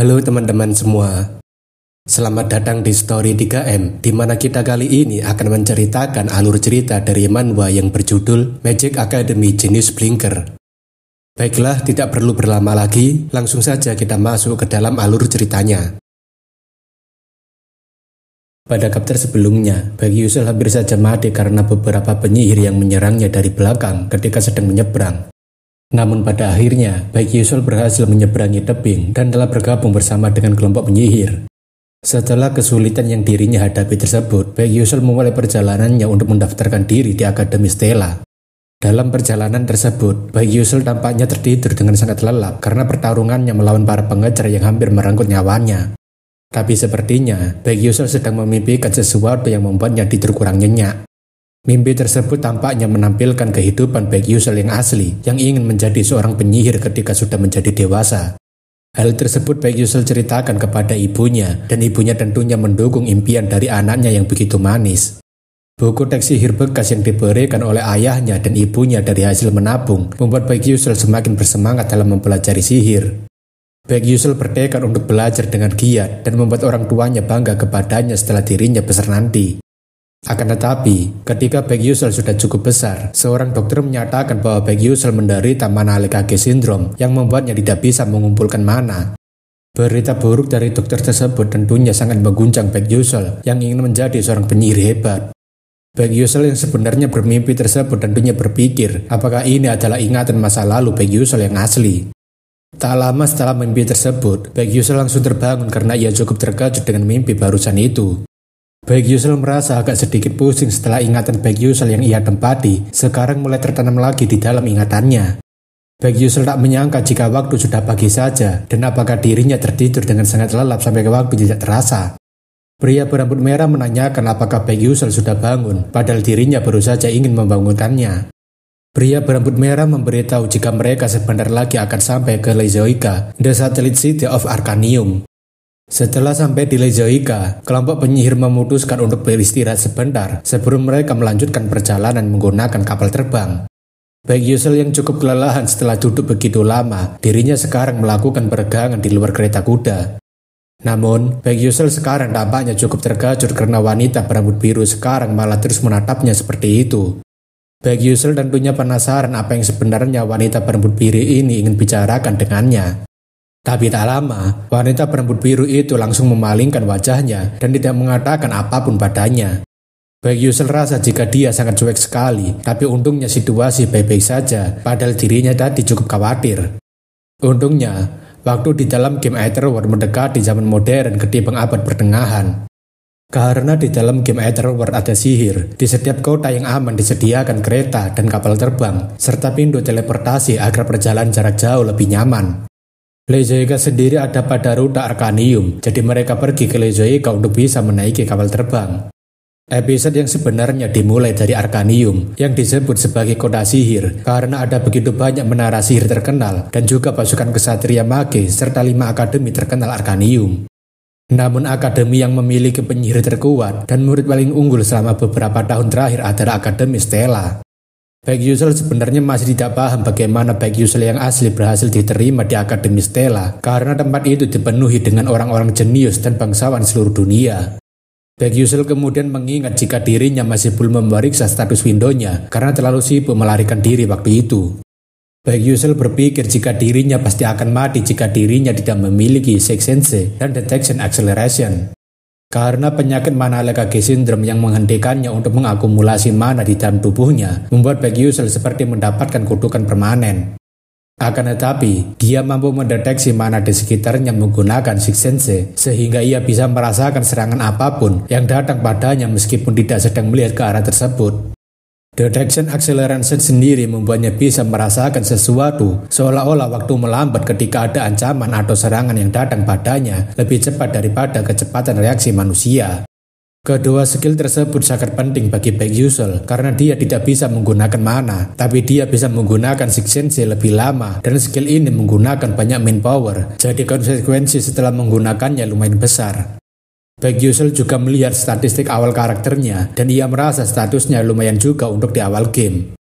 Halo teman-teman semua. Selamat datang di Story 3M, di mana kita kali ini akan menceritakan alur cerita dari manhwa yang berjudul Magic Academy Genius Blinker. Baiklah, tidak perlu berlama lagi, langsung saja kita masuk ke dalam alur ceritanya. Pada chapter sebelumnya, Baek Yusul hampir saja mati karena beberapa penyihir yang menyerangnya dari belakang ketika sedang menyeberang. Namun pada akhirnya, Baek Yusul berhasil menyeberangi tebing dan telah bergabung bersama dengan kelompok penyihir. Setelah kesulitan yang dirinya hadapi tersebut, Baek Yusul memulai perjalanannya untuk mendaftarkan diri di Akademi Stella. Dalam perjalanan tersebut, Baek Yusul tampaknya tertidur dengan sangat lelap karena pertarungannya melawan para pengejar yang hampir merenggut nyawanya. Tapi sepertinya, Baek Yusul sedang memimpikan sesuatu yang membuatnya tidur kurang nyenyak. Mimpi tersebut tampaknya menampilkan kehidupan Baek Yusul yang asli, yang ingin menjadi seorang penyihir ketika sudah menjadi dewasa. Hal tersebut Baek Yusul ceritakan kepada ibunya, dan ibunya tentunya mendukung impian dari anaknya yang begitu manis. Buku teks sihir bekas yang diberikan oleh ayahnya dan ibunya dari hasil menabung membuat Baek Yusul semakin bersemangat dalam mempelajari sihir. Baek Yusul bertekad untuk belajar dengan giat dan membuat orang tuanya bangga kepadanya setelah dirinya besar nanti. Akan tetapi, ketika Baek Yusul sudah cukup besar, seorang dokter menyatakan bahwa Baek Yusul menderita mana Lekage Syndrome yang membuatnya tidak bisa mengumpulkan mana. Berita buruk dari dokter tersebut tentunya sangat mengguncang Baek Yusul yang ingin menjadi seorang penyihir hebat. Baek Yusul yang sebenarnya bermimpi tersebut tentunya berpikir apakah ini adalah ingatan masa lalu Baek Yusul yang asli. Tak lama setelah mimpi tersebut, Baek Yusul langsung terbangun karena ia cukup terkejut dengan mimpi barusan itu. Baek Yusul merasa agak sedikit pusing setelah ingatan Baek Yusul yang ia tempati sekarang mulai tertanam lagi di dalam ingatannya. Baek Yusul tak menyangka jika waktu sudah pagi saja dan apakah dirinya tertidur dengan sangat lelap sampai ke waktu tidak terasa. Pria berambut merah menanyakan apakah Baek Yusul sudah bangun, padahal dirinya baru saja ingin membangunkannya. Pria berambut merah memberitahu jika mereka sebentar lagi akan sampai ke Lezoika, The Satellite City of Arcanium. Setelah sampai di Lezoika, kelompok penyihir memutuskan untuk beristirahat sebentar sebelum mereka melanjutkan perjalanan menggunakan kapal terbang. Baek Yusul yang cukup kelelahan setelah duduk begitu lama, dirinya sekarang melakukan peregangan di luar kereta kuda. Namun, Baek Yusul sekarang tampaknya cukup terkejut karena wanita berambut biru sekarang malah terus menatapnya seperti itu. Baek Yusul tentunya penasaran apa yang sebenarnya wanita berambut biru ini ingin bicarakan dengannya. Tapi tak lama, wanita berambut biru itu langsung memalingkan wajahnya dan tidak mengatakan apapun padanya. Baek Yusul rasa jika dia sangat cuek sekali, tapi untungnya situasi baik-baik saja, padahal dirinya tadi cukup khawatir. Untungnya, waktu di dalam game Aetherworld mendekati zaman modern ketimbang abad pertengahan. Karena di dalam game Aetherworld ada sihir, di setiap kota yang aman disediakan kereta dan kapal terbang, serta pintu teleportasi agar perjalanan jarak jauh lebih nyaman. Lezoika sendiri ada pada rute Arcanium, jadi mereka pergi ke Lezoika untuk bisa menaiki kapal terbang. Episode yang sebenarnya dimulai dari Arcanium, yang disebut sebagai kota sihir, karena ada begitu banyak menara sihir terkenal, dan juga pasukan kesatria mage, serta 5 akademi terkenal Arcanium. Namun akademi yang memiliki penyihir terkuat, dan murid paling unggul selama beberapa tahun terakhir adalah Akademi Stella. Baek Yusul sebenarnya masih tidak paham bagaimana Baek Yusul yang asli berhasil diterima di Akademi Stella karena tempat itu dipenuhi dengan orang-orang jenius dan bangsawan seluruh dunia. Baek Yusul kemudian mengingat jika dirinya masih belum memeriksa status Window-nya karena terlalu sibuk melarikan diri waktu itu. Baek Yusul berpikir jika dirinya pasti akan mati jika dirinya tidak memiliki Sixth Sense dan Detection Acceleration. Karena penyakit mana Lekage Syndrome yang menghentikannya untuk mengakumulasi mana di dalam tubuhnya, membuat Baek Yusul seperti mendapatkan kutukan permanen. Akan tetapi, dia mampu mendeteksi mana di sekitarnya menggunakan Sixth Sense, sehingga ia bisa merasakan serangan apapun yang datang padanya meskipun tidak sedang melihat ke arah tersebut. Detection Acceleration sendiri membuatnya bisa merasakan sesuatu seolah-olah waktu melambat ketika ada ancaman atau serangan yang datang padanya lebih cepat daripada kecepatan reaksi manusia. Kedua skill tersebut sangat penting bagi Baek Yusul karena dia tidak bisa menggunakan mana, tapi dia bisa menggunakan Sixth Sense lebih lama dan skill ini menggunakan banyak main power, jadi konsekuensi setelah menggunakannya lumayan besar. Baek Yusul juga melihat statistik awal karakternya dan ia merasa statusnya lumayan juga untuk di awal game.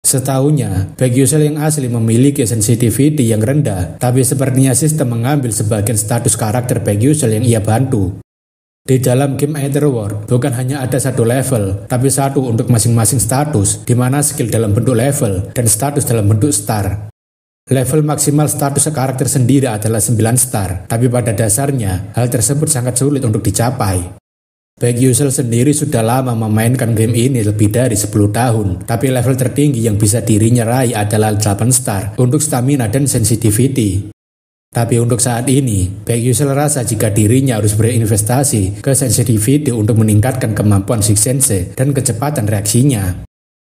Setahunya, Baek Yusul yang asli memiliki sensitivity yang rendah, tapi sepertinya sistem mengambil sebagian status karakter Baek Yusul yang ia bantu. Di dalam game Aether World, bukan hanya ada satu level, tapi satu untuk masing-masing status, di mana skill dalam bentuk level dan status dalam bentuk star. Level maksimal status karakter sendiri adalah 9 star, tapi pada dasarnya, hal tersebut sangat sulit untuk dicapai. Baek Yusul sendiri sudah lama memainkan game ini lebih dari 10 tahun, tapi level tertinggi yang bisa dirinya raih adalah 8 star untuk stamina dan sensitivity. Tapi untuk saat ini, Baek Yusul rasa jika dirinya harus berinvestasi ke sensitivity untuk meningkatkan kemampuan Six Sense dan kecepatan reaksinya.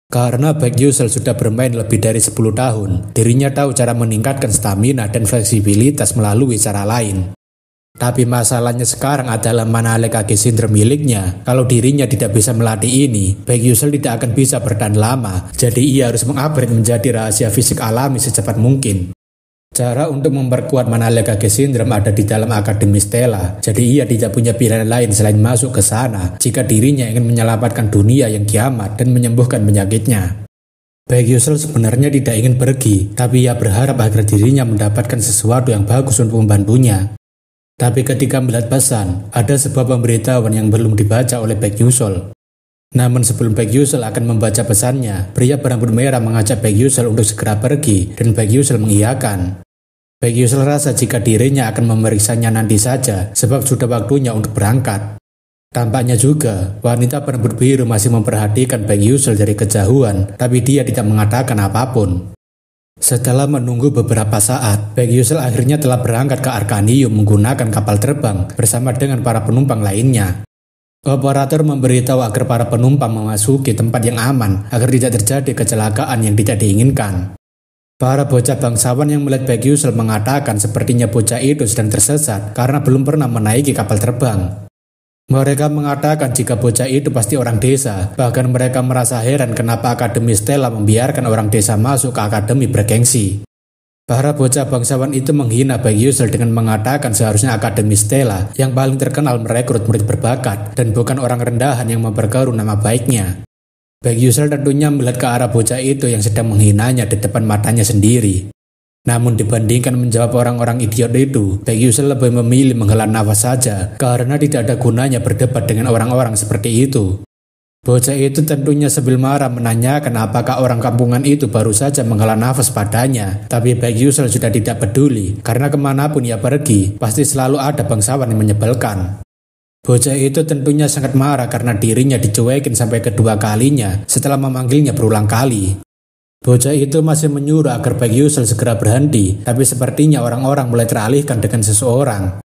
Karena Baek Yusul sudah bermain lebih dari 10 tahun, dirinya tahu cara meningkatkan stamina dan fleksibilitas melalui cara lain. Tapi masalahnya sekarang adalah mana Kage Syndrome miliknya. Kalau dirinya tidak bisa melatih ini, Baek Yusul tidak akan bisa bertahan lama. Jadi ia harus mengupgrade menjadi rahasia fisik alami secepat mungkin. Cara untuk memperkuat mana Kage Syndrome ada di dalam Akademi Stella. Jadi ia tidak punya pilihan lain selain masuk ke sana jika dirinya ingin menyelamatkan dunia yang kiamat dan menyembuhkan penyakitnya. Baek Yusul sebenarnya tidak ingin pergi, tapi ia berharap agar dirinya mendapatkan sesuatu yang bagus untuk membantunya. Tapi ketika melihat pesan, ada sebuah pemberitahuan yang belum dibaca oleh Baek Yusul. Namun sebelum Baek Yusul akan membaca pesannya, pria berambut merah mengajak Baek Yusul untuk segera pergi dan Baek Yusul mengiyakan. Baek Yusul rasa jika dirinya akan memeriksanya nanti saja sebab sudah waktunya untuk berangkat. Tampaknya juga wanita berambut biru masih memperhatikan Baek Yusul dari kejauhan, tapi dia tidak mengatakan apapun. Setelah menunggu beberapa saat, Baek Yusul akhirnya telah berangkat ke Arkanium menggunakan kapal terbang bersama dengan para penumpang lainnya. Operator memberitahu agar para penumpang memasuki tempat yang aman agar tidak terjadi kecelakaan yang tidak diinginkan. Para bocah bangsawan yang melihat Baek Yusul mengatakan sepertinya bocah itu sedang tersesat karena belum pernah menaiki kapal terbang. Mereka mengatakan jika bocah itu pasti orang desa, bahkan mereka merasa heran kenapa Akademi Stella membiarkan orang desa masuk ke akademi bergengsi. Para bocah bangsawan itu menghina Baek Yusul dengan mengatakan seharusnya Akademi Stella yang paling terkenal merekrut murid berbakat dan bukan orang rendahan yang memperkeruh nama baiknya. Baek Yusul tentunya melihat ke arah bocah itu yang sedang menghinanya di depan matanya sendiri. Namun dibandingkan menjawab orang-orang idiot itu, Baek Yusul lebih memilih menghela nafas saja karena tidak ada gunanya berdebat dengan orang-orang seperti itu. Bocah itu tentunya sambil marah menanyakan apakah orang kampungan itu baru saja menghela nafas padanya. Tapi Baek Yusul sudah tidak peduli karena kemanapun ia pergi, pasti selalu ada bangsawan yang menyebalkan. Bocah itu tentunya sangat marah karena dirinya dicuekin sampai kedua kalinya setelah memanggilnya berulang kali. Bocah itu masih menyuruh agar Baek Yusul segera berhenti, tapi sepertinya orang-orang mulai teralihkan dengan seseorang.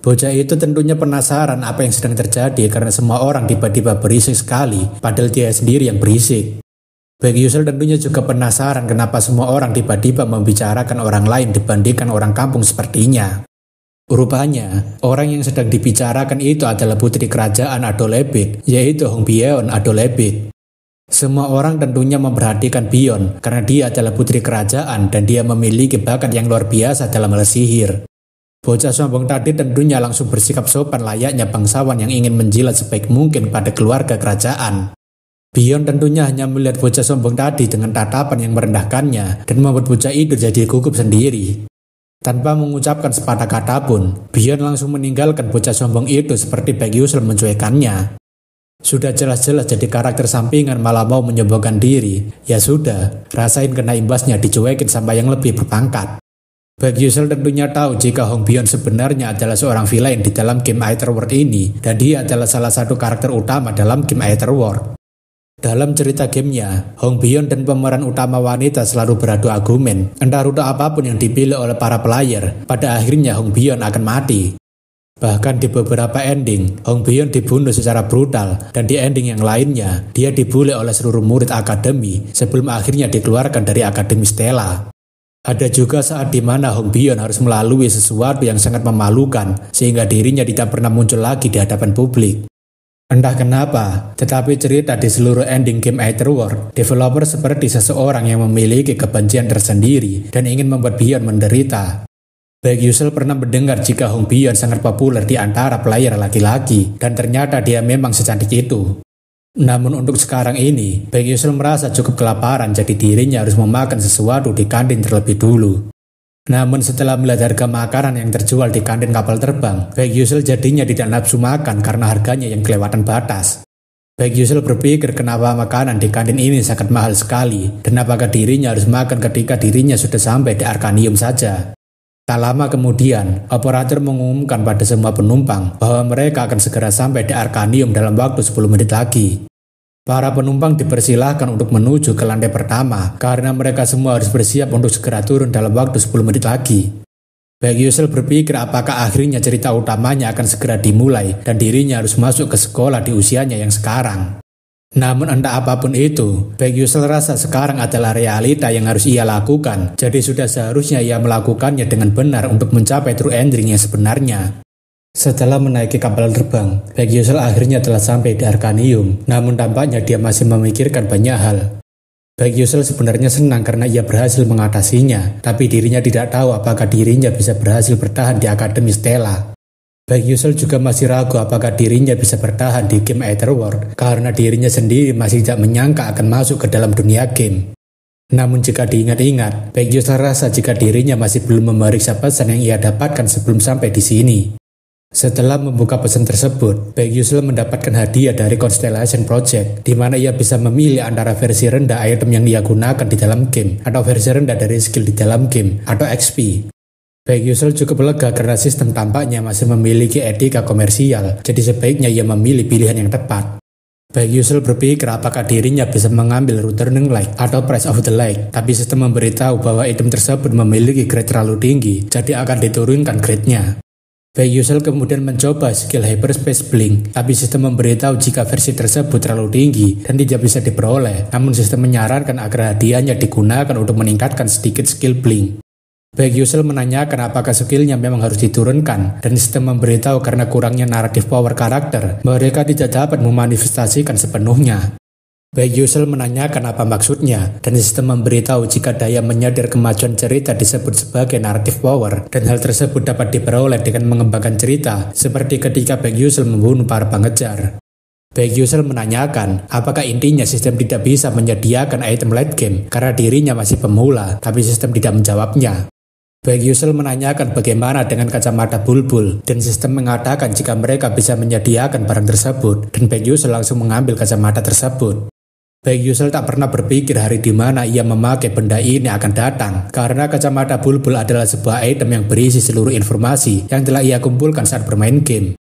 Bocah itu tentunya penasaran apa yang sedang terjadi karena semua orang tiba-tiba berisik sekali, padahal dia sendiri yang berisik. Baek Yusul tentunya juga penasaran kenapa semua orang tiba-tiba membicarakan orang lain dibandingkan orang kampung sepertinya. Rupanya, orang yang sedang dibicarakan itu adalah putri kerajaan Adolebit, yaitu Hongbyeon Adolebit. Semua orang tentunya memperhatikan Bion karena dia adalah putri kerajaan dan dia memiliki bakat yang luar biasa dalam hal sihir. Bocah sombong tadi tentunya langsung bersikap sopan layaknya bangsawan yang ingin menjilat sebaik mungkin pada keluarga kerajaan. Bion tentunya hanya melihat bocah sombong tadi dengan tatapan yang merendahkannya dan membuat bocah itu jadi gugup sendiri. Tanpa mengucapkan sepatah kata pun, Bion langsung meninggalkan bocah sombong itu seperti Baek Yusul mencuekannya. Sudah jelas-jelas jadi karakter sampingan malah mau menyombongkan diri. Ya sudah, rasain kena imbasnya dicuekin sama yang lebih berpangkat. Baek Yusul tentunya tahu jika Hongbyeon sebenarnya adalah seorang villain di dalam game Aether World ini dan dia adalah salah satu karakter utama dalam game Aether World. Dalam cerita gamenya, Hongbyeon dan pemeran utama wanita selalu beradu argumen. Entah rute apapun yang dipilih oleh para player, pada akhirnya Hongbyeon akan mati. Bahkan di beberapa ending, Hongbyeon dibunuh secara brutal dan di ending yang lainnya, dia dibully oleh seluruh murid akademi sebelum akhirnya dikeluarkan dari Akademi Stella. Ada juga saat di mana Hongbyeon harus melalui sesuatu yang sangat memalukan sehingga dirinya tidak pernah muncul lagi di hadapan publik. Entah kenapa, tetapi cerita di seluruh ending game Aether World, developer seperti seseorang yang memiliki kebencian tersendiri dan ingin membuat Bion menderita. Baek Yusul pernah mendengar jika Hongbyeon sangat populer di antara player laki-laki dan ternyata dia memang secantik itu. Namun untuk sekarang ini, Baek Yusul merasa cukup kelaparan, jadi dirinya harus memakan sesuatu di kantin terlebih dulu. Namun setelah melihat harga makanan yang terjual di kantin kapal terbang, Baek Yusul jadinya tidak nafsu makan karena harganya yang kelewatan batas. Baek Yusul berpikir kenapa makanan di kantin ini sangat mahal sekali, dan apakah dirinya harus makan ketika dirinya sudah sampai di Arkanium saja. Tak lama kemudian, operator mengumumkan pada semua penumpang bahwa mereka akan segera sampai di Arkanium dalam waktu 10 menit lagi. Para penumpang dipersilahkan untuk menuju ke lantai pertama karena mereka semua harus bersiap untuk segera turun dalam waktu 10 menit lagi. Baek Yusul berpikir apakah akhirnya cerita utamanya akan segera dimulai dan dirinya harus masuk ke sekolah di usianya yang sekarang. Namun entah apapun itu, Baek Yusul rasa sekarang adalah realita yang harus ia lakukan, jadi sudah seharusnya ia melakukannya dengan benar untuk mencapai true ending yang sebenarnya. Setelah menaiki kapal terbang, Baek Yusul akhirnya telah sampai di Arkanium, namun tampaknya dia masih memikirkan banyak hal. Baek Yusul sebenarnya senang karena ia berhasil mengatasinya, tapi dirinya tidak tahu apakah dirinya bisa berhasil bertahan di Akademi Stella. Baek Yusul juga masih ragu apakah dirinya bisa bertahan di game Aetherworld karena dirinya sendiri masih tidak menyangka akan masuk ke dalam dunia game. Namun jika diingat-ingat, Baek Yusul rasa jika dirinya masih belum memeriksa pesan yang ia dapatkan sebelum sampai di sini. Setelah membuka pesan tersebut, Baek Yusul mendapatkan hadiah dari Constellation Project, di mana ia bisa memilih antara versi rendah item yang ia gunakan di dalam game atau versi rendah dari skill di dalam game atau XP. Baek Yusul cukup lega karena sistem tampaknya masih memiliki etika komersial, jadi sebaiknya ia memilih pilihan yang tepat. Baek Yusul berpikir apakah dirinya bisa mengambil Returning Light atau Price of the Light, tapi sistem memberitahu bahwa item tersebut memiliki grade terlalu tinggi, jadi akan diturunkan grade-nya. Baek Yusul kemudian mencoba skill Hyperspace Blink, tapi sistem memberitahu jika versi tersebut terlalu tinggi dan tidak bisa diperoleh, namun sistem menyarankan agar hadiahnya digunakan untuk meningkatkan sedikit skill Blink. Baek Yusul menanyakan apakah skillnya memang harus diturunkan, dan sistem memberitahu karena kurangnya naratif power karakter, mereka tidak dapat memanifestasikan sepenuhnya. Baek Yusul menanyakan apa maksudnya, dan sistem memberitahu jika daya menyadir kemajuan cerita disebut sebagai naratif power, dan hal tersebut dapat diperoleh dengan mengembangkan cerita, seperti ketika Baek Yusul membunuh para pengejar. Baek Yusul menanyakan apakah intinya sistem tidak bisa menyediakan item late game karena dirinya masih pemula, tapi sistem tidak menjawabnya. Baek Yusul menanyakan bagaimana dengan kacamata bulbul, dan sistem mengatakan jika mereka bisa menyediakan barang tersebut, dan Baek Yusul langsung mengambil kacamata tersebut. Baek Yusul tak pernah berpikir hari di mana ia memakai benda ini akan datang, karena kacamata bulbul adalah sebuah item yang berisi seluruh informasi yang telah ia kumpulkan saat bermain game.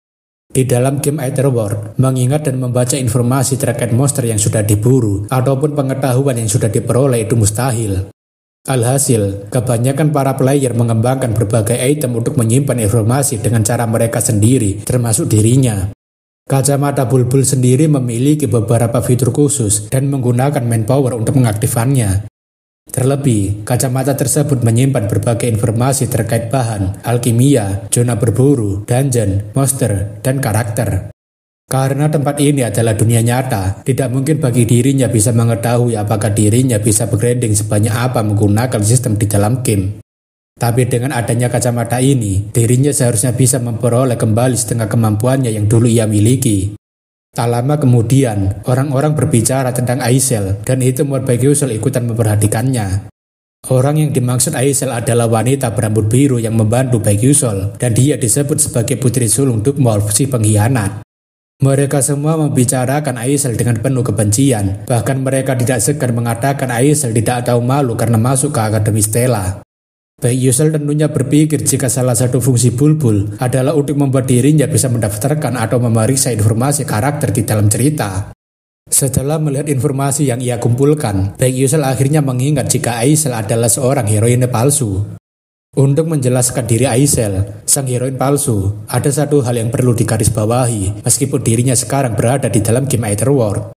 Di dalam game Aetherworld, mengingat dan membaca informasi terkait monster yang sudah diburu, ataupun pengetahuan yang sudah diperoleh itu mustahil. Alhasil, kebanyakan para player mengembangkan berbagai item untuk menyimpan informasi dengan cara mereka sendiri, termasuk dirinya. Kacamata bulbul sendiri memiliki beberapa fitur khusus dan menggunakan manpower untuk mengaktifkannya. Terlebih, kacamata tersebut menyimpan berbagai informasi terkait bahan, alkimia, zona berburu, dungeon, monster, dan karakter. Karena tempat ini adalah dunia nyata, tidak mungkin bagi dirinya bisa mengetahui apakah dirinya bisa upgrading sebanyak apa menggunakan sistem di dalam game. Tapi dengan adanya kacamata ini, dirinya seharusnya bisa memperoleh kembali setengah kemampuannya yang dulu ia miliki. Tak lama kemudian, orang-orang berbicara tentang Aisel, dan itu membuat Baek Yusul ikutan memperhatikannya. Orang yang dimaksud Aisel adalah wanita berambut biru yang membantu Baek Yusul, dan dia disebut sebagai putri sulung Dugmolf si pengkhianat. Mereka semua membicarakan Aisel dengan penuh kebencian, bahkan mereka tidak segan mengatakan Aisel tidak tahu malu karena masuk ke Akademi Stella. Baek Yusul tentunya berpikir jika salah satu fungsi bulbul adalah untuk membuat dirinya bisa mendaftarkan atau memeriksa informasi karakter di dalam cerita. Setelah melihat informasi yang ia kumpulkan, Baek Yusul akhirnya mengingat jika Aisel adalah seorang heroine palsu. Untuk menjelaskan diri Aisel, sang heroin palsu, ada satu hal yang perlu digarisbawahi meskipun dirinya sekarang berada di dalam game Aetherworld.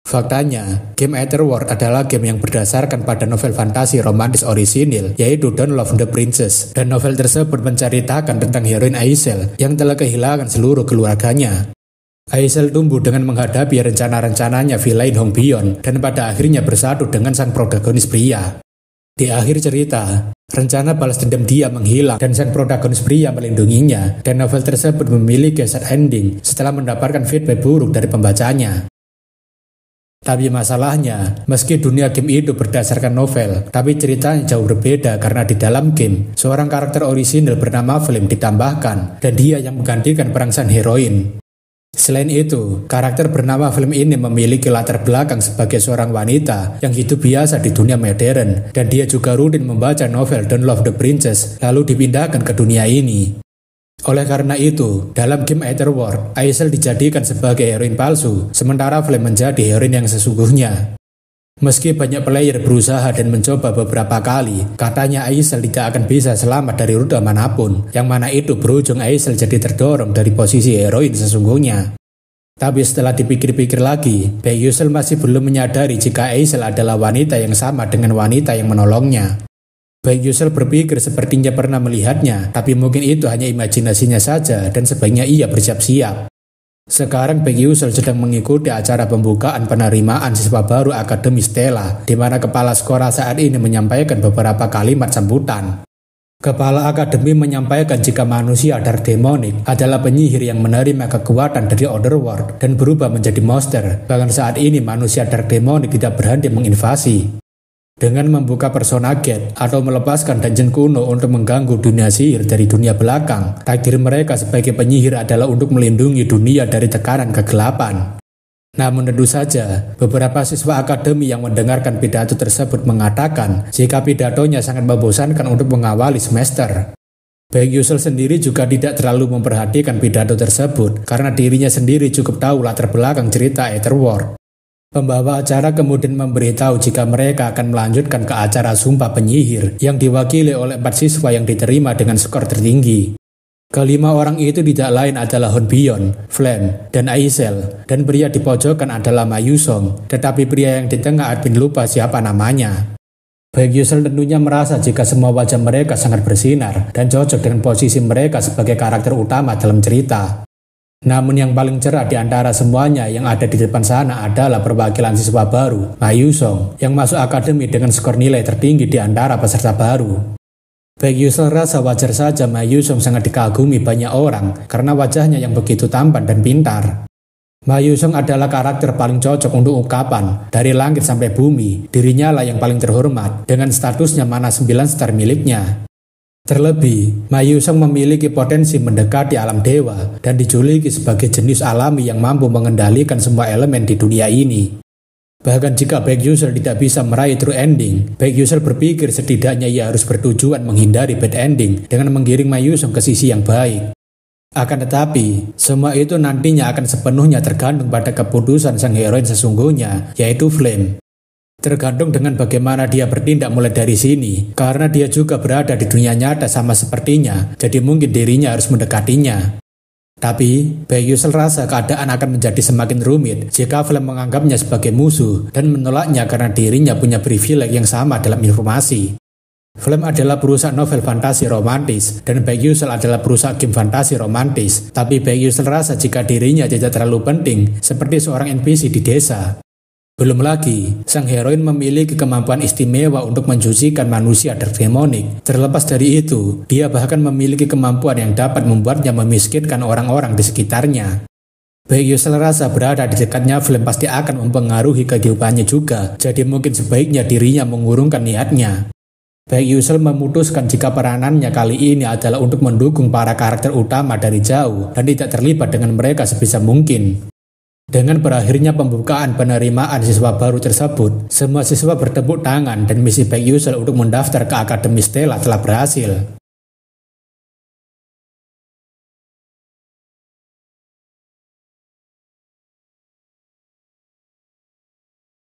Faktanya, game Aetherworld adalah game yang berdasarkan pada novel fantasi romantis orisinil yaitu Don't Love the Princess, dan novel tersebut menceritakan tentang heroin Aisel yang telah kehilangan seluruh keluarganya. Aisel tumbuh dengan menghadapi rencana-rencananya villain Hong Byeon dan pada akhirnya bersatu dengan sang protagonis pria. Di akhir cerita, rencana balas dendam dia menghilang dan sang protagonis pria melindunginya, dan novel tersebut memiliki sad ending setelah mendapatkan feedback buruk dari pembacanya. Tapi masalahnya, meski dunia game itu berdasarkan novel, tapi ceritanya jauh berbeda karena di dalam game, seorang karakter orisinal bernama Flame ditambahkan, dan dia yang menggantikan peran sang heroin. Selain itu, karakter bernama Flame ini memiliki latar belakang sebagai seorang wanita yang hidup biasa di dunia modern, dan dia juga rutin membaca novel Don't Love the Princess, lalu dipindahkan ke dunia ini. Oleh karena itu, dalam game Etherworld, Aisel dijadikan sebagai heroin palsu, sementara Flame menjadi heroin yang sesungguhnya. Meski banyak player berusaha dan mencoba beberapa kali, katanya Aisel tidak akan bisa selamat dari rute manapun, yang mana itu berujung Aisel jadi terdorong dari posisi heroin sesungguhnya. Tapi setelah dipikir-pikir lagi, Baek Yusul masih belum menyadari jika Aisel adalah wanita yang sama dengan wanita yang menolongnya. Baek Yusul berpikir sepertinya pernah melihatnya, tapi mungkin itu hanya imajinasinya saja dan sebaiknya ia bersiap-siap. Sekarang Baek Yusul sedang mengikuti acara pembukaan penerimaan siswa baru Akademi Stella, di mana kepala sekolah saat ini menyampaikan beberapa kalimat sambutan. Kepala akademi menyampaikan jika manusia Dark Demonic adalah penyihir yang menerima kekuatan dari Otherworld dan berubah menjadi monster. Bahkan saat ini manusia Dark Demonic tidak berhenti menginvasi. Dengan membuka persona gate atau melepaskan dungeon kuno untuk mengganggu dunia sihir dari dunia belakang, takdir mereka sebagai penyihir adalah untuk melindungi dunia dari tekanan kegelapan. Namun tentu saja, beberapa siswa akademi yang mendengarkan pidato tersebut mengatakan jika pidatonya sangat membosankan untuk mengawali semester. Baek Yusul sendiri juga tidak terlalu memperhatikan pidato tersebut karena dirinya sendiri cukup tahu latar belakang cerita Etherworld. Pembawa acara kemudian memberitahu jika mereka akan melanjutkan ke acara Sumpah Penyihir yang diwakili oleh 4 siswa yang diterima dengan skor tertinggi. Kelima orang itu tidak lain adalah Hon Bion, Flame, dan Aisel, dan pria di pojokan adalah Ma Yusong, tetapi pria yang di tengah admin lupa siapa namanya. Baek Yusul tentunya merasa jika semua wajah mereka sangat bersinar dan cocok dengan posisi mereka sebagai karakter utama dalam cerita. Namun yang paling cerah di antara semuanya yang ada di depan sana adalah perwakilan siswa baru, Ma Yusong, yang masuk akademi dengan skor nilai tertinggi di antara peserta baru. Baek Yusul rasa wajar saja Ma Yusong sangat dikagumi banyak orang karena wajahnya yang begitu tampan dan pintar. Ma Yusong adalah karakter paling cocok untuk ungkapan, dari langit sampai bumi, dirinya lah yang paling terhormat dengan statusnya mana 9 star miliknya. Terlebih, Ma Yusong memiliki potensi mendekati alam dewa dan dijuluki sebagai jenis alami yang mampu mengendalikan semua elemen di dunia ini. Bahkan jika Baek Yusul tidak bisa meraih true ending, Baek Yusul berpikir setidaknya ia harus bertujuan menghindari bad ending dengan menggiring Ma Yusong ke sisi yang baik. Akan tetapi, semua itu nantinya akan sepenuhnya tergantung pada keputusan sang heroin sesungguhnya, yaitu Flame. Tergantung dengan bagaimana dia bertindak mulai dari sini, karena dia juga berada di dunia nyata sama sepertinya, jadi mungkin dirinya harus mendekatinya. Tapi, Baek Yusul rasa keadaan akan menjadi semakin rumit jika Flame menganggapnya sebagai musuh dan menolaknya karena dirinya punya privilege yang sama dalam informasi. Flame adalah perusahaan novel fantasi romantis dan Baek Yusul adalah perusahaan game fantasi romantis, tapi Baek Yusul rasa jika dirinya tidak terlalu penting seperti seorang NPC di desa. Belum lagi, sang heroin memiliki kemampuan istimewa untuk mensucikan manusia Dark Demonic. Terlepas dari itu, dia bahkan memiliki kemampuan yang dapat membuatnya memiskinkan orang-orang di sekitarnya. Baek Yusul rasa berada di dekatnya Flame pasti akan mempengaruhi kehidupannya juga, jadi mungkin sebaiknya dirinya mengurungkan niatnya. Baek Yusul memutuskan jika peranannya kali ini adalah untuk mendukung para karakter utama dari jauh dan tidak terlibat dengan mereka sebisa mungkin. Dengan berakhirnya pembukaan penerimaan siswa baru tersebut, semua siswa bertepuk tangan dan misi Baek Yusul untuk mendaftar ke Akademi Stella telah berhasil.